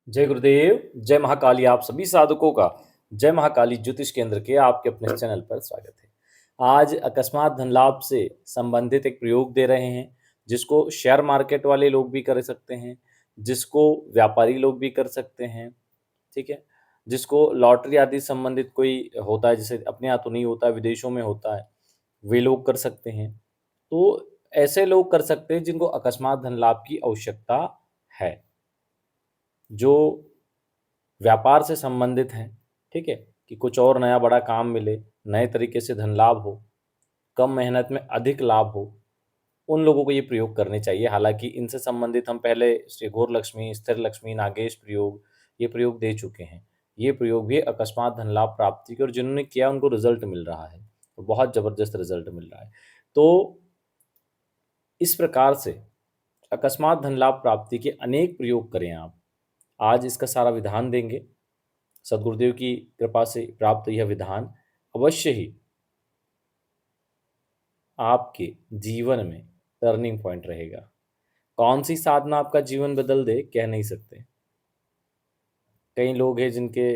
जय गुरुदेव, जय महाकाली आप सभी साधकों का जय महाकाली ज्योतिष केंद्र के आपके अपने चैनल पर स्वागत है। आज अकस्मात धन लाभ से संबंधित एक प्रयोग दे रहे हैं, जिसको शेयर मार्केट वाले लोग भी कर सकते हैं, जिसको व्यापारी लोग भी कर सकते हैं, ठीक है? जिसको लॉटरी आदि संबंधित कोई होता है, जैसे अपने यहाँ तो नहीं होता है, विदेशों में होता है, वे लोग कर सकते हैं। तो ऐसे लोग कर सकते हैं जिनको अकस्मात धन लाभ की आवश्यकता है। जो व्यापार से संबंधित हैं, ठीक है? कि कुछ और नया बड़ा काम मिले, नए तरीके से धन लाभ हो, कम मेहनत में अधिक लाभ हो, उन लोगों को ये प्रयोग करने चाहिए। हालाँकि इनसे संबंधित हम पहले श्री घोर लक्ष्मी, स्थिर लक्ष्मी, नागेश प्रयोग, ये प्रयोग दे चुके हैं। ये प्रयोग भी अकस्मात धन लाभ प्राप्ति के और जिन्होंने किया उनको रिज़ल्ट मिल रहा है, तो बहुत ज़बरदस्त रिज़ल्ट मिल रहा है। तो इस प्रकार से अकस्मात धन लाभ प्राप्ति के अनेक प्रयोग करें आप। आज इसका सारा विधान देंगे। सद्गुरुदेव की कृपा से प्राप्त यह विधान अवश्य ही आपके जीवन में टर्निंग पॉइंट रहेगा। कौन सी साधना आपका जीवन बदल दे, कह नहीं सकते। कई लोग हैं जिनके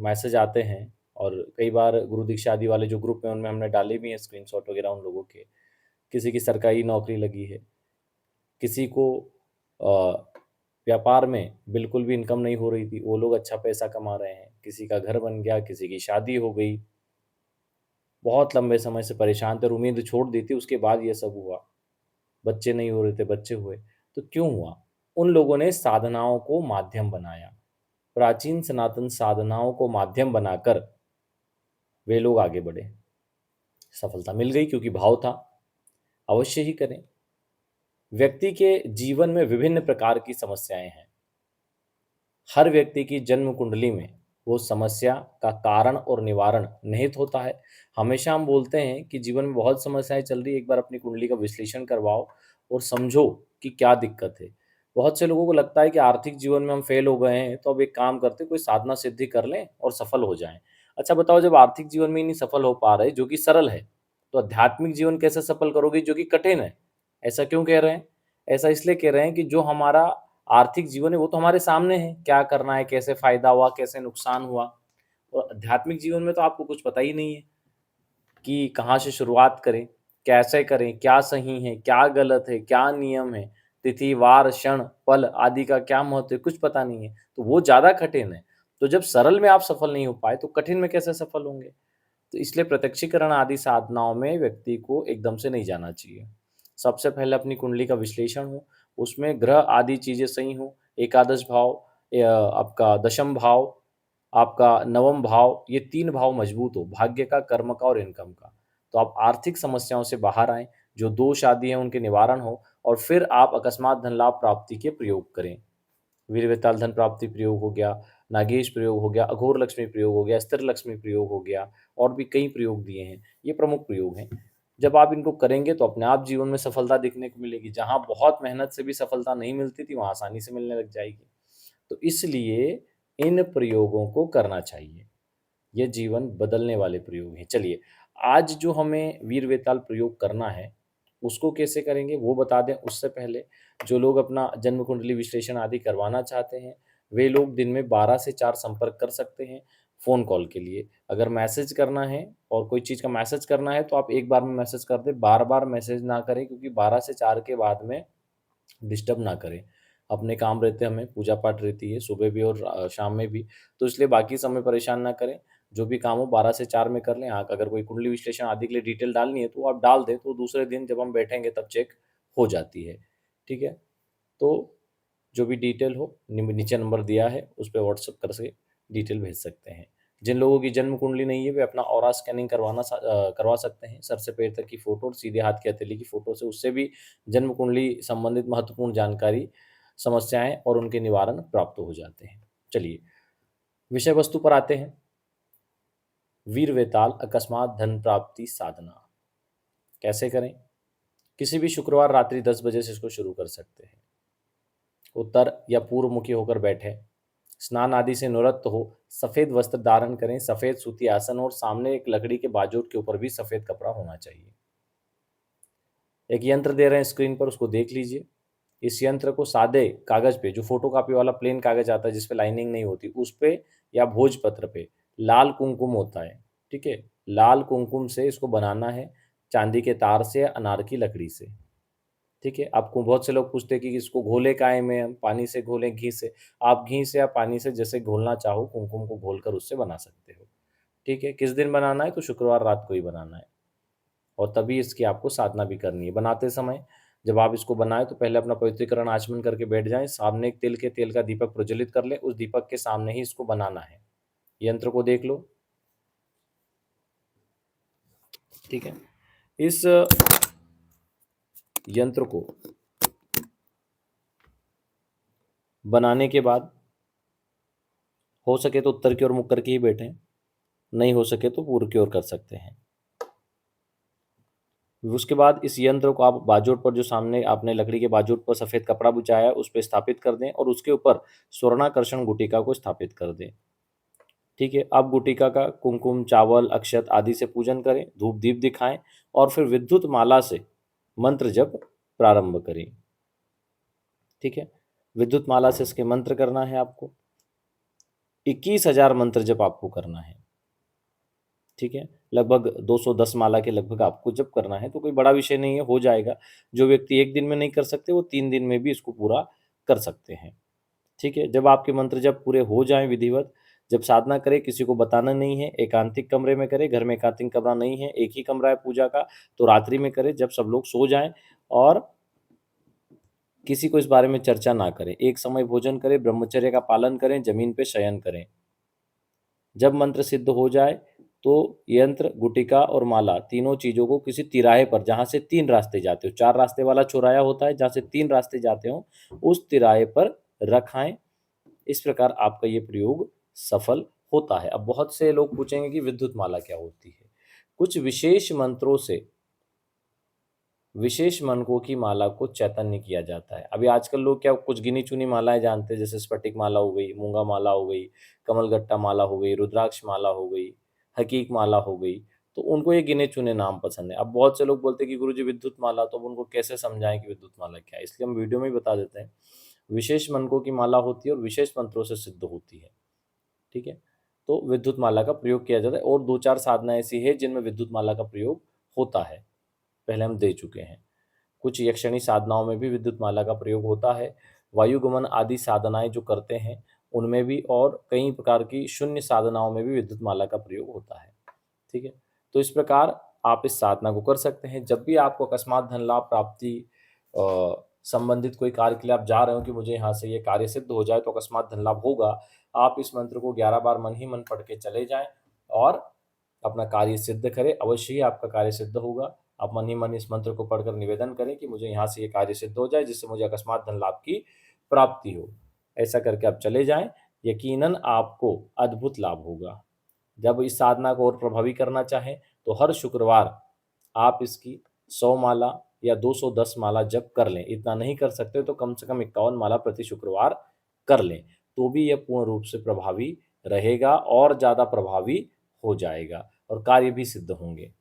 मैसेज आते हैं और कई बार गुरु दीक्षा आदि वाले जो ग्रुप हैं उनमें हमने डाले भी हैं स्क्रीनशॉट वगैरह उन लोगों के। किसी की सरकारी नौकरी लगी है, किसी को व्यापार में बिल्कुल भी इनकम नहीं हो रही थी, वो लोग अच्छा पैसा कमा रहे हैं। किसी का घर बन गया, किसी की शादी हो गई, बहुत लंबे समय से परेशान थे और उम्मीद छोड़ दी थी, उसके बाद ये सब हुआ। बच्चे नहीं हो रहे थे, बच्चे हुए। तो क्यों हुआ? उन लोगों ने साधनाओं को माध्यम बनाया। प्राचीन सनातन साधनाओं को माध्यम बनाकर वे लोग आगे बढ़े। सफलता मिल गई क्योंकि भाव था। अवश्य ही करें। व्यक्ति के जीवन में विभिन्न प्रकार की समस्याएं हैं। हर व्यक्ति की जन्म कुंडली में वो समस्या का कारण और निवारण निहित होता है। हमेशा हम बोलते हैं कि जीवन में बहुत समस्याएं चल रही है, एक बार अपनी कुंडली का विश्लेषण करवाओ और समझो कि क्या दिक्कत है। बहुत से लोगों को लगता है कि आर्थिक जीवन में हम फेल हो गए हैं, तो अब एक काम करते कोई साधना सिद्धि कर लें और सफल हो जाएं। अच्छा बताओ, जब आर्थिक जीवन में ही नहीं सफल हो पा रहे जो कि सरल है, तो आध्यात्मिक जीवन कैसे सफल करोगे जो कि कठिन है? ऐसा क्यों कह रहे हैं? ऐसा इसलिए कह रहे हैं कि जो हमारा आर्थिक जीवन है वो तो हमारे सामने है, क्या करना है, कैसे फायदा हुआ, कैसे नुकसान हुआ। और आध्यात्मिक जीवन में तो आपको कुछ पता ही नहीं है कि कहाँ से शुरुआत करें, कैसे करें, क्या सही है, क्या गलत है, क्या नियम है, तिथि, वार, क्षण, पल आदि का क्या महत्व है, कुछ पता नहीं है, तो वो ज़्यादा कठिन है। तो जब सरल में आप सफल नहीं हो पाए, तो कठिन में कैसे सफल होंगे? तो इसलिए प्रत्यक्षीकरण आदि साधनाओं में व्यक्ति को एकदम से नहीं जाना चाहिए। सबसे पहले अपनी कुंडली का विश्लेषण हो, उसमें ग्रह आदि चीज़ें सही हों, एकादश भाव आपका दशम भाव, आपका नवम भाव, ये 3 भाव मजबूत हो, भाग्य का, कर्म का और इनकम का। तो आप आर्थिक समस्याओं से बाहर आएँ, जो दोष आदि हैं उनके निवारण हो और फिर आप अकस्मात धन लाभ प्राप्ति के प्रयोग करें। वीर वेताल धन प्राप्ति प्रयोग हो गया, नागेश प्रयोग हो गया, अघोर लक्ष्मी प्रयोग हो गया, स्थिर लक्ष्मी प्रयोग हो गया और भी कई प्रयोग दिए हैं। ये प्रमुख प्रयोग हैं। जब आप इनको करेंगे तो अपने आप जीवन में सफलता दिखने को मिलेगी। जहाँ बहुत मेहनत से भी सफलता नहीं मिलती थी, वहाँ आसानी से मिलने लग जाएगी। तो इसलिए इन प्रयोगों को करना चाहिए। ये जीवन बदलने वाले प्रयोग हैं। चलिए, आज जो हमें वीर वेताल प्रयोग करना है, उसको कैसे करेंगे वो बता दें। उससे पहले जो लोग अपना जन्म कुंडली विश्लेषण आदि करवाना चाहते हैं, वे लोग दिन में 12 से 4 संपर्क कर सकते हैं फ़ोन कॉल के लिए। अगर मैसेज करना है और कोई चीज़ का मैसेज करना है, तो आप एक बार में मैसेज कर दें, बार-बार मैसेज ना करें क्योंकि 12 से 4 के बाद में डिस्टर्ब ना करें। अपने काम रहते हैं, हमें पूजा-पाठ रहती है, सुबह भी और शाम में भी, तो इसलिए बाकी समय परेशान ना करें। जो भी काम हो 12 से 4 में कर लें। हाँ, अगर कोई कुंडली विश्लेषण आदि के लिए डिटेल डालनी है, तो वो आप डाल दें, तो दूसरे दिन जब हम बैठेंगे तब चेक हो जाती है। ठीक है? तो जो भी डिटेल हो नीचे नंबर दिया है, उस पे व्हाट्सएप कर से डिटेल भेज सकते हैं। जिन लोगों की जन्म कुंडली नहीं है, वे अपना ऑरा स्कैनिंग करवा सकते हैं। सर से पैर तक की फ़ोटो और सीधे हाथ की हथेली की फ़ोटो से, उससे भी जन्म कुंडली संबंधित महत्वपूर्ण जानकारी, समस्याएँ और उनके निवारण प्राप्त हो जाते हैं। चलिए, विषय वस्तु पर आते हैं। वीर वेताल अकस्मात धन प्राप्ति साधना कैसे करें? किसी भी शुक्रवार रात्रि 10 बजे से इसको शुरू कर सकते हैं। उत्तर या पूर्व मुखी होकर बैठें, स्नान आदि से निवृत्त हो, सफ़ेद वस्त्र धारण करें, सफ़ेद सूती आसन और सामने एक लकड़ी के बाजूट के ऊपर भी सफ़ेद कपड़ा होना चाहिए। एक यंत्र दे रहे हैं स्क्रीन पर, उसको देख लीजिए। इस यंत्र को सादे कागज पे, जो फोटोकॉपी वाला प्लेन कागज आता है जिसपे लाइनिंग नहीं होती, उस पे या भोजपत्र पे लाल कुमकुम होता है, ठीक है, लाल कुमकुम से इसको बनाना है, चांदी के तार से या अनार की लकड़ी से, ठीक है। आपको बहुत से लोग पूछते हैं कि इसको घोले काहे में, हम पानी से घोलें, घी से। आप घी से या पानी से जैसे घोलना चाहो, कुमकुम को घोलकर उससे बना सकते हो, ठीक है। किस दिन बनाना है? तो शुक्रवार रात को ही बनाना है, और तभी इसकी आपको साधना भी करनी है। बनाते समय जब आप इसको बनाएं तो पहले अपना पवित्रीकरण आचमन करके बैठ जाएं, सामने एक तिल के तेल का दीपक प्रज्वलित कर लें, उस दीपक के सामने ही इसको बनाना है। यंत्र को देख लो, ठीक है। इस यंत्र को बनाने के बाद हो सके तो उत्तर की ओर मुख करके ही बैठें, नहीं हो सके तो पूर्व की ओर कर सकते हैं। उसके बाद इस यंत्र को आप बाजोट पर, जो सामने आपने लकड़ी के बाजोट पर सफ़ेद कपड़ा बिछाया है, उस पर स्थापित कर दें और उसके ऊपर स्वर्णाकर्षण गुटिका को स्थापित कर दें, ठीक है। अब गुटिका का कुमकुम, चावल, अक्षत आदि से पूजन करें, धूप दीप दिखाएं और फिर विद्युत माला से मंत्र जप प्रारंभ करें, ठीक है। विद्युत माला से इसके मंत्र करना है आपको, 21,000 मंत्र जप आपको करना है, ठीक है। लगभग 210 माला के लगभग आपको जप करना है, तो कोई बड़ा विषय नहीं है, हो जाएगा। जो व्यक्ति एक दिन में नहीं कर सकते वो 3 दिन में भी इसको पूरा कर सकते हैं, ठीक है। जब आपके मंत्र जब पूरे हो जाएं विधिवत, जब साधना करें, किसी को बताना नहीं है, एकांतिक कमरे में करें, घर में एकांतिक कमरा नहीं है, एक ही कमरा है पूजा का, तो रात्रि में करें जब सब लोग सो जाएं, और किसी को इस बारे में चर्चा ना करें। एक समय भोजन करें, ब्रह्मचर्य का पालन करें, जमीन पे शयन करें। जब मंत्र सिद्ध हो जाए तो यंत्र, गुटिका और माला तीनों चीजों को किसी तिराहे पर, जहां से 3 रास्ते जाते हो, 4 रास्ते वाला चौराया होता है, जहां से 3 रास्ते जाते हो, उस तिराहे पर रखाएं। इस प्रकार आपका ये प्रयोग सफल होता है। अब बहुत से लोग पूछेंगे कि विद्युत माला क्या होती है। कुछ विशेष मंत्रों से विशेष मनकों की माला को चैतन्य किया जाता है। अभी आजकल लोग क्या कुछ गिनी चुनी मालाएं जानते हैं, जैसे स्फटिक माला हो गई, मूंगा माला हो गई, कमलगट्टा माला हो गई, रुद्राक्ष माला हो गई, हकीक माला हो गई, तो उनको ये गिने चुने नाम पसंद है। अब बहुत से लोग बोलते हैं कि गुरुजी विद्युत माला, तो अब उनको कैसे समझाएं कि विद्युत माला क्या है, इसलिए हम वीडियो में ही बता देते हैं। विशेष मनकों की माला होती है और विशेष मंत्रों से सिद्ध होती है, ठीक है। तो विद्युत माला का प्रयोग किया जाता है, और 2-4 साधना ऐसी है जिनमें विद्युत माला का प्रयोग होता है, पहले हम दे चुके हैं। कुछ यक्षणी साधनाओं में भी विद्युत माला का प्रयोग होता है। वायुगमन आदि साधनाएं जो करते हैं उनमें भी, और कई प्रकार की शून्य साधनाओं में भी विद्युत माला का प्रयोग होता है, ठीक है। तो इस प्रकार आप इस साधना को कर सकते हैं। जब भी आपको अकस्मात धन लाभ प्राप्ति संबंधित कोई कार्य के लिए आप जा रहे हो कि मुझे यहाँ से ये कार्य सिद्ध हो जाए, तो अकस्मात धन लाभ होगा, आप इस मंत्र को 11 बार मन ही मन पढ़ के चले जाएं और अपना कार्य सिद्ध करें। अवश्य ही आपका कार्य सिद्ध होगा। आप मन ही मन इस मंत्र को पढ़कर निवेदन करें कि मुझे यहाँ से ये कार्य सिद्ध हो जाए, जिससे मुझे अकस्मात धन लाभ की प्राप्ति हो। ऐसा करके आप चले जाएं, यकीनन आपको अद्भुत लाभ होगा। जब इस साधना को और प्रभावी करना चाहें तो हर शुक्रवार आप इसकी 100 माला या 210 माला जप कर लें। इतना नहीं कर सकते तो कम से कम 51 माला प्रति शुक्रवार कर लें, तो भी यह पूर्ण रूप से प्रभावी रहेगा और ज़्यादा प्रभावी हो जाएगा और कार्य भी सिद्ध होंगे।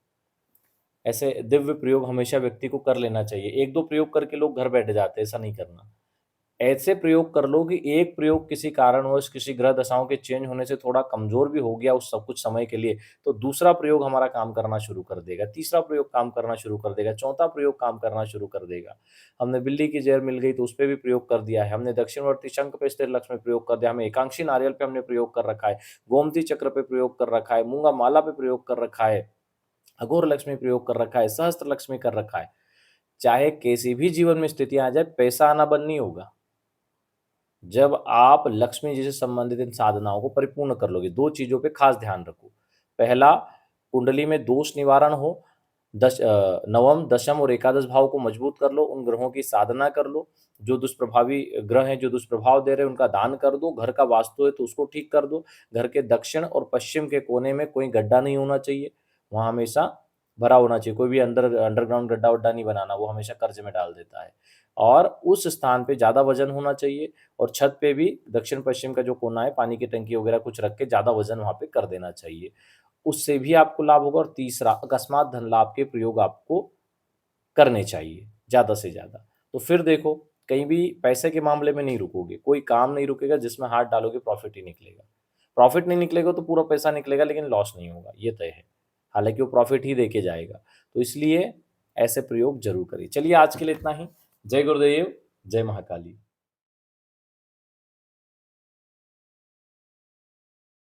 ऐसे दिव्य प्रयोग हमेशा व्यक्ति को कर लेना चाहिए। 1-2 प्रयोग करके लोग घर बैठ जाते हैं, ऐसा नहीं करना। ऐसे प्रयोग कर लो कि एक प्रयोग किसी कारणवश, किसी ग्रह दशाओं के चेंज होने से थोड़ा कमज़ोर भी हो गया उस सब कुछ समय के लिए, तो दूसरा प्रयोग हमारा काम करना शुरू कर देगा, तीसरा प्रयोग काम करना शुरू कर देगा, चौथा प्रयोग काम करना शुरू कर देगा। हमने बिल्ली की ज़हर मिल गई तो उसपे भी प्रयोग कर दिया है, हमने दक्षिणवर्ती शंख पे स्थिर लक्ष्मी प्रयोग कर दिया, हमें एकांक्षी नारियल पे हमने प्रयोग कर रखा है, गोमती चक्र पे प्रयोग कर रखा है, मूँगा माला पे प्रयोग कर रखा है, अघोर लक्ष्मी प्रयोग कर रखा है, सहस्त्र लक्ष्मी कर रखा है। चाहे कैसी भी जीवन में स्थिति आ जाए, पैसा आना बंद नहीं होगा। जब आप लक्ष्मी जी से संबंधित इन साधनाओं को परिपूर्ण कर लोगे, 2 चीज़ों पे खास ध्यान रखो। पहला, कुंडली में दोष निवारण हो, नवम, दशम और एकादश भाव को मजबूत कर लो, उन ग्रहों की साधना कर लो, जो दुष्प्रभावी ग्रह हैं, जो दुष्प्रभाव दे रहे हैं, उनका दान कर दो, घर का वास्तु है तो उसको ठीक कर दो, घर के दक्षिण और पश्चिम के कोने में कोई गड्ढा नहीं होना चाहिए, वहाँ हमेशा भरा होना चाहिए, कोई भी अंडरग्राउंड गड्ढा-वड्ढा नहीं बनाना, वो हमेशा कर्ज में डाल देता है। और उस स्थान पे ज़्यादा वजन होना चाहिए, और छत पे भी दक्षिण-पश्चिम का जो कोना है, पानी की टंकी वगैरह कुछ रख के ज़्यादा वजन वहाँ पे कर देना चाहिए। उससे भी आपको लाभ होगा। और तीसरा, अकस्मात धन लाभ के प्रयोग आपको करने चाहिए ज़्यादा से ज़्यादा। तो फिर देखो, कहीं भी पैसे के मामले में नहीं रुकोगे, कोई काम नहीं रुकेगा जिसमें हाथ डालोगे प्रॉफिट ही निकलेगा। प्रॉफिट नहीं निकलेगा तो पूरा पैसा निकलेगा लेकिन लॉस नहीं होगा, ये तय है। हालाँकि वो प्रॉफिट ही देके जाएगा। तो इसलिए ऐसे प्रयोग ज़रूर करिए। चलिए आज के लिए इतना ही। जय गुरुदेव, जय महाकाली।